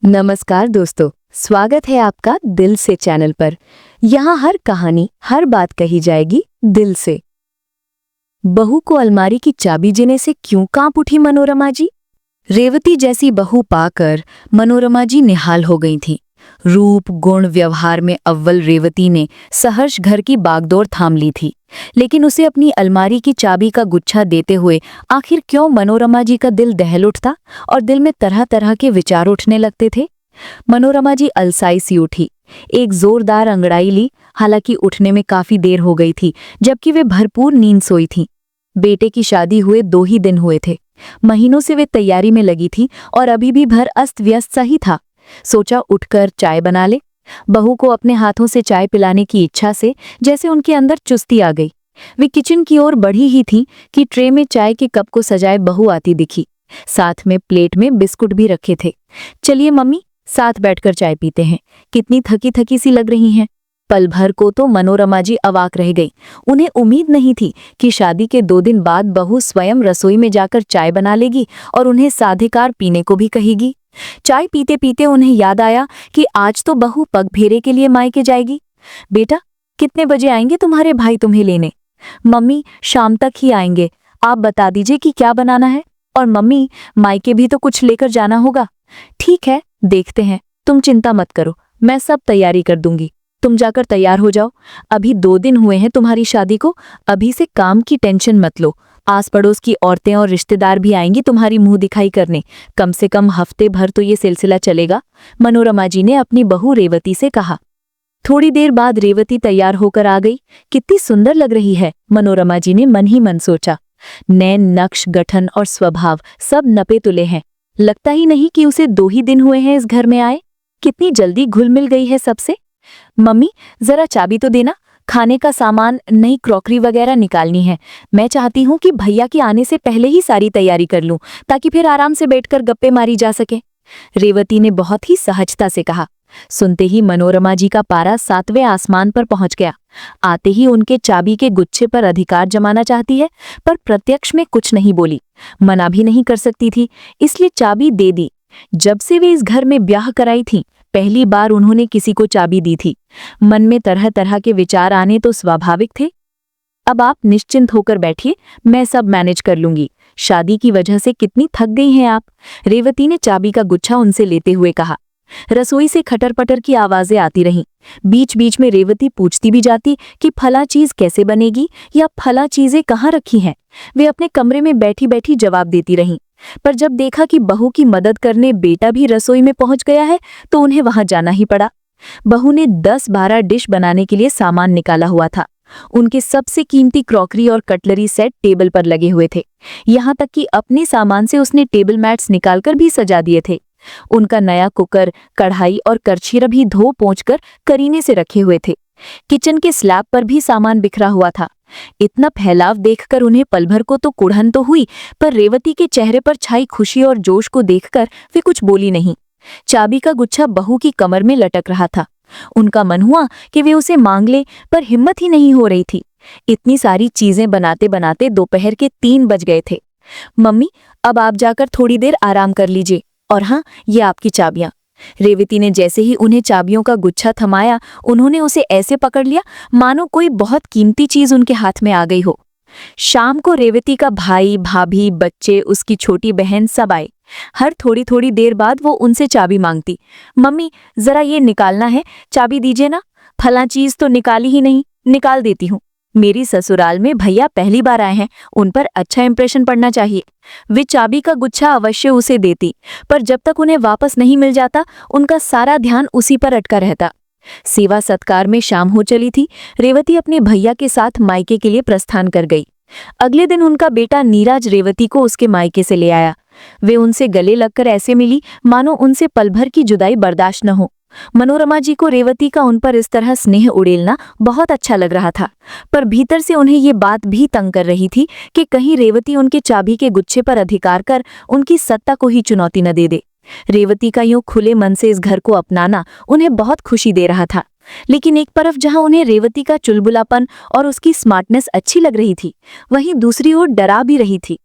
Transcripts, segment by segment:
नमस्कार दोस्तों, स्वागत है आपका दिल से चैनल पर। यहाँ हर कहानी, हर बात कही जाएगी दिल से। बहू को अलमारी की चाबी देने से क्यों कांप उठी मनोरमा जी? रेवती जैसी बहू पाकर मनोरमा जी निहाल हो गई थी। रूप, गुण, व्यवहार में अव्वल रेवती ने सहर्ष घर की बागडोर थाम ली थी। लेकिन उसे अपनी अलमारी की चाबी का गुच्छा देते हुए आखिर क्यों मनोरमा जी का दिल दहल उठता और दिल में तरह तरह के विचार उठने लगते थे। मनोरमा जी अलसाई सी उठी, एक जोरदार अंगड़ाई ली। हालांकि उठने में काफी देर हो गई थी, जबकि वे भरपूर नींद सोई थीं। बेटे की शादी हुए 2 ही दिन हुए थे। महीनों से वे तैयारी में लगी थी और अभी भी घर अस्त व्यस्त सा ही था। सोचा उठकर चाय बना ले। बहू को अपने हाथों से चाय पिलाने की इच्छा से जैसे उनके अंदर चुस्ती आ गई। वे किचन की ओर बढ़ी ही थी कि ट्रे में चाय के कप को सजाए बहू आती दिखी। साथ में प्लेट में बिस्कुट भी रखे थे। चलिए मम्मी, साथ बैठकर चाय पीते हैं। कितनी थकी थकी सी लग रही हैं। पल भर को तो मनोरमा जी अवाक रह गई। उन्हें उम्मीद नहीं थी कि शादी के 2 दिन बाद बहू स्वयं रसोई में जाकर चाय बना लेगी और उन्हें साधेकार पीने को भी कहेगी। चाय पीते पीते उन्हें याद आया कि आज तो बहू पगफेरे के लिए मायके जाएगी। बेटा, कितने बजे आएंगे तुम्हारे भाई तुम्हें लेने? मम्मी, शाम तक ही आएंगे। आप बता दीजिए कि क्या बनाना है। और मम्मी, मायके भी तो कुछ लेकर जाना होगा। ठीक है, देखते हैं। तुम चिंता मत करो, मैं सब तैयारी कर दूंगी। तुम जाकर तैयार हो जाओ। अभी 2 दिन हुए हैं तुम्हारी शादी को। अभी से काम की टेंशन मत लो। आस पड़ोस की औरतें और रिश्तेदार भी आएंगी तुम्हारी मुंह दिखाई करने। कम से कम हफ्ते भर तो ये सिलसिला चलेगा, मनोरमा जी ने अपनी बहू रेवती से कहा। थोड़ी देर बाद रेवती तैयार होकर आ गई। कितनी सुंदर लग रही है, मनोरमा जी ने मन ही मन सोचा। नैन, नक्श, गठन और स्वभाव सब नपे तुले हैं। लगता ही नहीं कि उसे 2 ही दिन हुए हैं इस घर में आए। कितनी जल्दी घुल मिल गई है सबसे। मम्मी, जरा चाबी तो देना। खाने का सामान, नई क्रॉकरी वगैरह निकालनी है। मैं चाहती हूँ कि भैया के आने से पहले ही सारी तैयारी कर लूं, ताकि फिर आराम से बैठकर गप्पे मारी जा सके, रेवती ने बहुत ही सहजता से कहा। सुनते ही मनोरमा जी का पारा 7वें आसमान पर पहुंच गया। आते ही उनके चाबी के गुच्छे पर अधिकार जमाना चाहती है, पर प्रत्यक्ष में कुछ नहीं बोली। मना भी नहीं कर सकती थी, इसलिए चाबी दे दी। जब से वे इस घर में ब्याह कराई थी, पहली बार उन्होंने किसी को चाबी दी थी। मन में तरह तरह के विचार आने तो स्वाभाविक थे। अब आप निश्चिंत होकर बैठिए, मैं सब मैनेज कर लूंगी। शादी की वजह से कितनी थक गई हैं आप, रेवती ने चाबी का गुच्छा उनसे लेते हुए कहा। रसोई से खटर पटर की आवाजें आती रहीं। बीच बीच में रेवती पूछती भी जाती कि फला चीज कैसे बनेगी या फला चीजें कहाँ रखी हैं। वे अपने कमरे में बैठी बैठी जवाब देती रहीं। पर जब देखा कि बहू की मदद करने बेटा भी रसोई में पहुंच गया है, तो उन्हें वहां जाना ही पड़ा। बहू ने 10-12 डिश बनाने के लिए सामान निकाला हुआ था। उनके सबसे कीमती क्रॉकरी और कटलरी सेट टेबल पर लगे हुए थे। यहाँ तक कि अपने सामान से उसने टेबल मैट्स निकालकर भी सजा दिए थे। उनका नया कुकर, कढ़ाई और करछीरा भी धो पोंछकर करीने से रखे हुए थे। किचन के स्लैब पर भी सामान बिखरा हुआ था। इतना फैलाव देखकर उन्हें पल भर को तो कुढ़न तो हुई, पर रेवती के चेहरे पर छाई खुशी और जोश को देखकर वे कुछ बोली नहीं। चाबी का गुच्छा बहू की कमर में लटक रहा था। उनका मन हुआ कि वे उसे मांग ले, पर हिम्मत ही नहीं हो रही थी। इतनी सारी चीजें बनाते बनाते दोपहर के 3 बज गए थे। मम्मी, अब आप जाकर थोड़ी देर आराम कर लीजिए। और हाँ, ये आपकी चाबियां। रेवती ने जैसे ही उन्हें चाबियों का गुच्छा थमाया, उन्होंने उसे ऐसे पकड़ लिया मानो कोई बहुत कीमती चीज उनके हाथ में आ गई हो। शाम को रेवती का भाई, भाभी, बच्चे, उसकी छोटी बहन सब आए। हर थोड़ी थोड़ी देर बाद वो उनसे चाबी मांगती। मम्मी, जरा ये निकालना है, चाबी दीजिए ना। फला चीज तो निकाली ही नहीं। निकाल देती हूँ। मेरी ससुराल में भैया पहली बार आए हैं, उन पर अच्छा इंप्रेशन पड़ना चाहिए। वे चाबी का गुच्छा अवश्य उसे देती, पर जब तक उन्हें वापस नहीं मिल जाता, उनका सारा ध्यान उसी पर अटका रहता। सेवा सत्कार में शाम हो चली थी। रेवती अपने भैया के साथ मायके के लिए प्रस्थान कर गई। अगले दिन उनका बेटा नीरज रेवती को उसके मायके से ले आया। वे उनसे गले लगकर ऐसे मिली मानो उनसे पल भर की जुदाई बर्दाश्त न हो। मनोरमा जी को रेवती का उन पर इस तरह स्नेह उड़ेलना बहुत अच्छा लग रहा था, पर भीतर से उन्हें ये बात भी तंग कर रही थी कि कहीं रेवती उनके चाबी के गुच्छे पर अधिकार कर उनकी सत्ता को ही चुनौती न दे दे। रेवती का यूं खुले मन से इस घर को अपनाना उन्हें बहुत खुशी दे रहा था। लेकिन एक तरफ जहां उन्हें रेवती का चुलबुलापन और उसकी स्मार्टनेस अच्छी लग रही थी, वहीं दूसरी ओर डरा भी रही थी।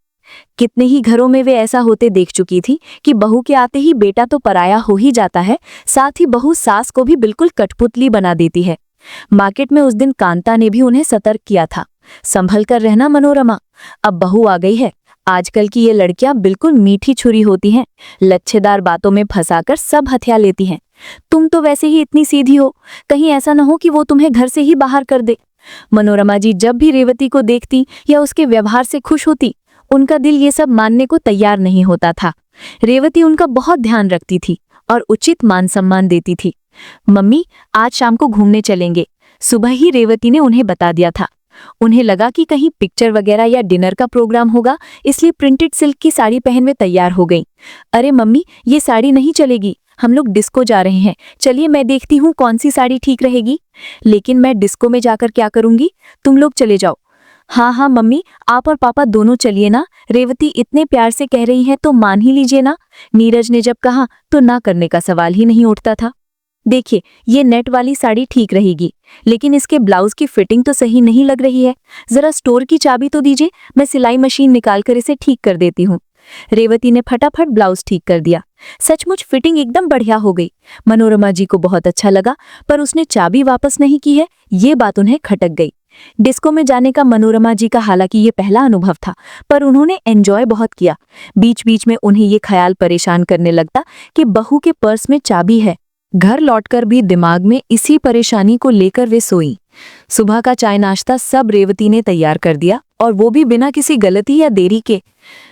कितने ही घरों में वे ऐसा होते देख चुकी थी कि बहू के आते ही बेटा तो पराया हो ही जाता है, साथ ही बहू सास को भी बिल्कुल कठपुतली बना देती है। मार्केट में उस दिन कांता ने भी उन्हें सतर्क किया था, संभल कर रहना मनोरमा, अब बहू आ गई है। आजकल की ये लड़कियां बिल्कुल मीठी छुरी होती हैं, लच्छेदार बातों में फंसाकर सब हथिया लेती हैं। तुम तो वैसे ही इतनी सीधी हो, कहीं ऐसा न हो कि वो तुम्हें घर से ही बाहर कर दे। मनोरमा जी जब भी रेवती को देखती या उसके व्यवहार से खुश होती, उनका दिल ये सब मानने को तैयार नहीं होता था। रेवती उनका बहुत ध्यान रखती थी और उचित मान सम्मान देती थी। मम्मी, आज शाम को घूमने चलेंगे, सुबह ही रेवती ने उन्हें बता दिया था। उन्हें लगा कि कहीं पिक्चर वगैरह या डिनर का प्रोग्राम होगा, इसलिए प्रिंटेड सिल्क की साड़ी पहन वे तैयार हो गई। अरे मम्मी, ये साड़ी नहीं चलेगी, हम लोग डिस्को जा रहे हैं, चलिए मैं देखती हूँ कौन सी साड़ी ठीक रहेगी। लेकिन मैं डिस्को में जाकर क्या करूंगी, तुम लोग चले जाओ। हाँ हाँ मम्मी, आप और पापा दोनों चलिए ना, रेवती इतने प्यार से कह रही है तो मान ही लीजिए ना। नीरज ने जब कहा तो ना करने का सवाल ही नहीं उठता था। देखिए, ये नेट वाली साड़ी ठीक रहेगी, लेकिन इसके ब्लाउज की फिटिंग तो सही नहीं लग रही है। जरा स्टोर की चाबी तो दीजिए, मैं सिलाई मशीन निकालकर इसे ठीक कर देती हूँ। रेवती ने फटाफट ब्लाउज ठीक कर दिया। सचमुच फिटिंग एकदम बढ़िया हो गई। मनोरमा जी को बहुत अच्छा लगा, पर उसने चाबी वापस नहीं की है, ये बात उन्हें खटक गई। डिस्को में जाने का मनोरमा जी का हालांकि ये पहला अनुभव था, पर उन्होंने एंजॉय बहुत किया। बीच बीच में उन्हें ये ख्याल परेशान करने लगता कि बहू के पर्स में चाबी है। घर लौटकर भी दिमाग में इसी परेशानी को लेकर वे सोई। सुबह का चाय नाश्ता सब रेवती ने तैयार कर दिया, और वो भी बिना किसी गलती या देरी के।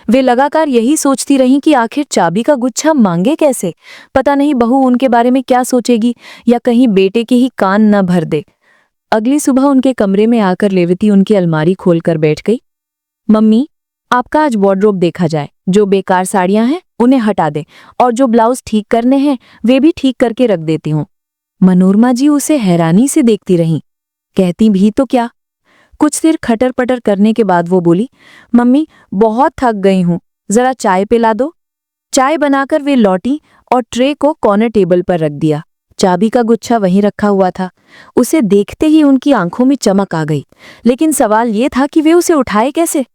वे लगातार यही सोचती रहीं कि आखिर चाबी का गुच्छा मांगे कैसे। पता नहीं बहू उनके बारे में क्या सोचेगी, या कहीं बेटे के ही कान न भर दे। अगली सुबह उनके कमरे में आकर रेवती उनकी अलमारी खोलकर बैठ गई। मम्मी, आपका आज वार्डरोब देखा जाए, जो बेकार साड़ियां हैं उन्हें हटा दे, और जो ब्लाउज ठीक करने हैं वे भी ठीक करके रख देती हूँ। मनोरमा जी उसे हैरानी से देखती रहीं। कहती भी तो क्या। कुछ देर खटर पटर करने के बाद वो बोली, मम्मी बहुत थक गई हूँ, जरा चाय पिला दो। चाय बनाकर वे लौटी और ट्रे को कॉर्नर टेबल पर रख दिया। चाबी का गुच्छा वहीं रखा हुआ था। उसे देखते ही उनकी आंखों में चमक आ गई, लेकिन सवाल ये था कि वे उसे उठाए कैसे।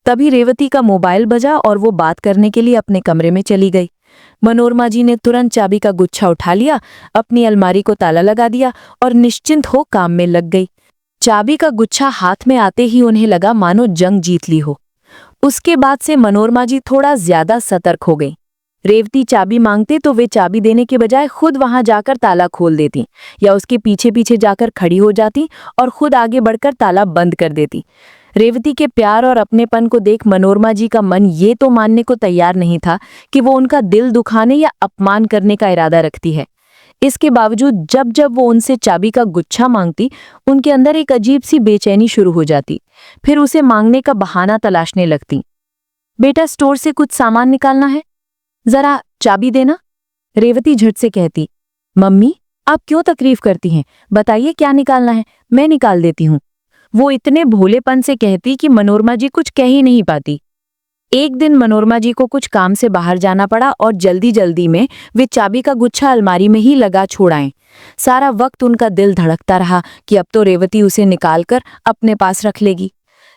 तभी रेवती का मोबाइल बजा और वो बात करने के लिए अपने कमरे में चली गई। मनोरमा जी ने तुरंत चाबी का गुच्छा उठा लिया, अपनी अलमारी को ताला लगा दिया और निश्चिंत हो काम में लग गई। चाबी का गुच्छा हाथ में आते ही उन्हें लगा मानो जंग जीत ली हो। उसके बाद से मनोरमा जी थोड़ा ज्यादा सतर्क हो गई। रेवती चाबी मांगते तो वे चाबी देने के बजाय खुद वहां जाकर ताला खोल देती, या उसके पीछे पीछे जाकर खड़ी हो जाती और खुद आगे बढ़कर ताला बंद कर देती। रेवती के प्यार और अपनेपन को देख मनोरमा जी का मन ये तो मानने को तैयार नहीं था कि वो उनका दिल दुखाने या अपमान करने का इरादा रखती है। इसके बावजूद जब जब वो उनसे चाबी का गुच्छा मांगती, उनके अंदर एक अजीब सी बेचैनी शुरू हो जाती। फिर उसे मांगने का बहाना तलाशने लगती। बेटा, स्टोर से कुछ सामान निकालना है, जरा चाबी देना। रेवती झट से कहती, मम्मी आप क्यों तकलीफ करती हैं, बताइए क्या निकालना है, मैं निकाल देती हूँ। वो इतने भोलेपन से कहती कि मनोरमा जी कुछ कह ही नहीं पाती। एक दिन मनोरमा जी को कुछ काम से बाहर जाना पड़ा और जल्दी जल्दी में वे चाबी का गुच्छा अलमारी में ही लगा छोड़ आए। सारा वक्त उनका दिल धड़कता रहा कि अब तो रेवती उसे निकालकर अपने पास रख लेगी।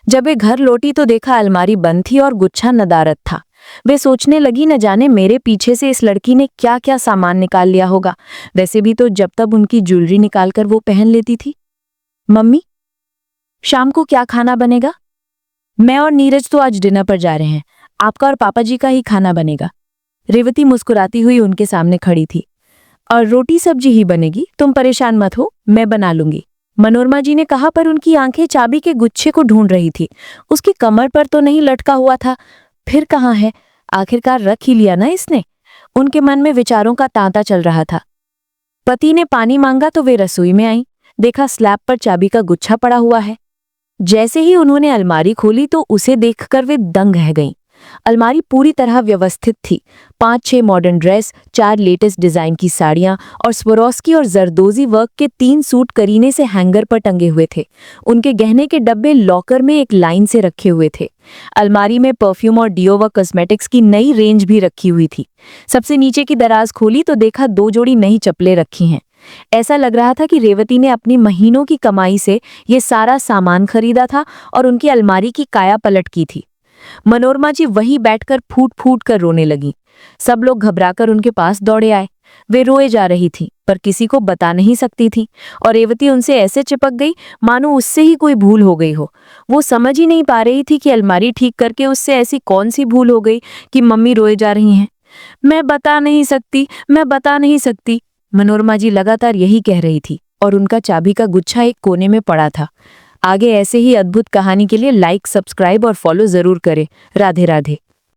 जब वे घर लौटी तो देखा अलमारी बंद थी और गुच्छा नदारद था। वे सोचने लगी, न जाने मेरे पीछे से इस लड़की ने क्या क्या सामान निकाल लिया होगा। वैसे भी तो जब तब उनकी ज्वेलरी निकालकर वो पहन लेती थी। मम्मी, शाम को क्या खाना बनेगा? मैं और नीरज तो आज डिनर पर जा रहे हैं, आपका और पापा जी का ही खाना बनेगा। रेवती मुस्कुराती हुई उनके सामने खड़ी थी। और रोटी सब्जी ही बनेगी, तुम परेशान मत हो, मैं बना लूंगी, मनोरमा जी ने कहा। पर उनकी आंखें चाबी के गुच्छे को ढूंढ रही थी। उसकी कमर पर तो नहीं लटका हुआ था, फिर कहाँ है? आखिरकार रख ही लिया ना इसने। उनके मन में विचारों का तांता चल रहा था। पति ने पानी मांगा तो वे रसोई में आई। देखा स्लैब पर चाबी का गुच्छा पड़ा हुआ है। जैसे ही उन्होंने अलमारी खोली तो उसे देखकर वे दंग रह गईं। अलमारी पूरी तरह व्यवस्थित थी। 5-6 मॉडर्न ड्रेस, 4 लेटेस्ट डिजाइन की साड़ियां और स्वरोस्की और जरदोजी वर्क के 3 सूट करीने से हैंगर पर टंगे हुए थे। उनके गहने के डब्बे लॉकर में एक लाइन से रखे हुए थे। अलमारी में परफ्यूम और डियो व कॉस्मेटिक्स की नई रेंज भी रखी हुई थी। सबसे नीचे की दराज खोली तो देखा 2 जोड़ी नई चप्पलें रखी हैं। ऐसा लग रहा था कि रेवती ने अपनी महीनों की कमाई से ये सारा सामान खरीदा था और उनकी अलमारी की काया पलट की थी। मनोरमा जी वहीं बैठकर फूट फूट कर रोने लगी। सब लोग घबराकर उनके पास दौड़े आए। वे रोए जा रही थी पर किसी को बता नहीं सकती थी और रेवती उनसे ऐसे चिपक गई मानो उससे ही कोई भूल हो गई हो। वो समझ ही नहीं पा रही थी कि अलमारी ठीक करके उससे ऐसी कौन सी भूल हो गई कि मम्मी रोए जा रही हैं। मैं बता नहीं सकती, मैं बता नहीं सकती, मनोरमा जी लगातार यही कह रही थी और उनका चाबी का गुच्छा एक कोने में पड़ा था। आगे ऐसे ही अद्भुत कहानी के लिए लाइक, सब्सक्राइब और फॉलो जरूर करें। राधे राधे।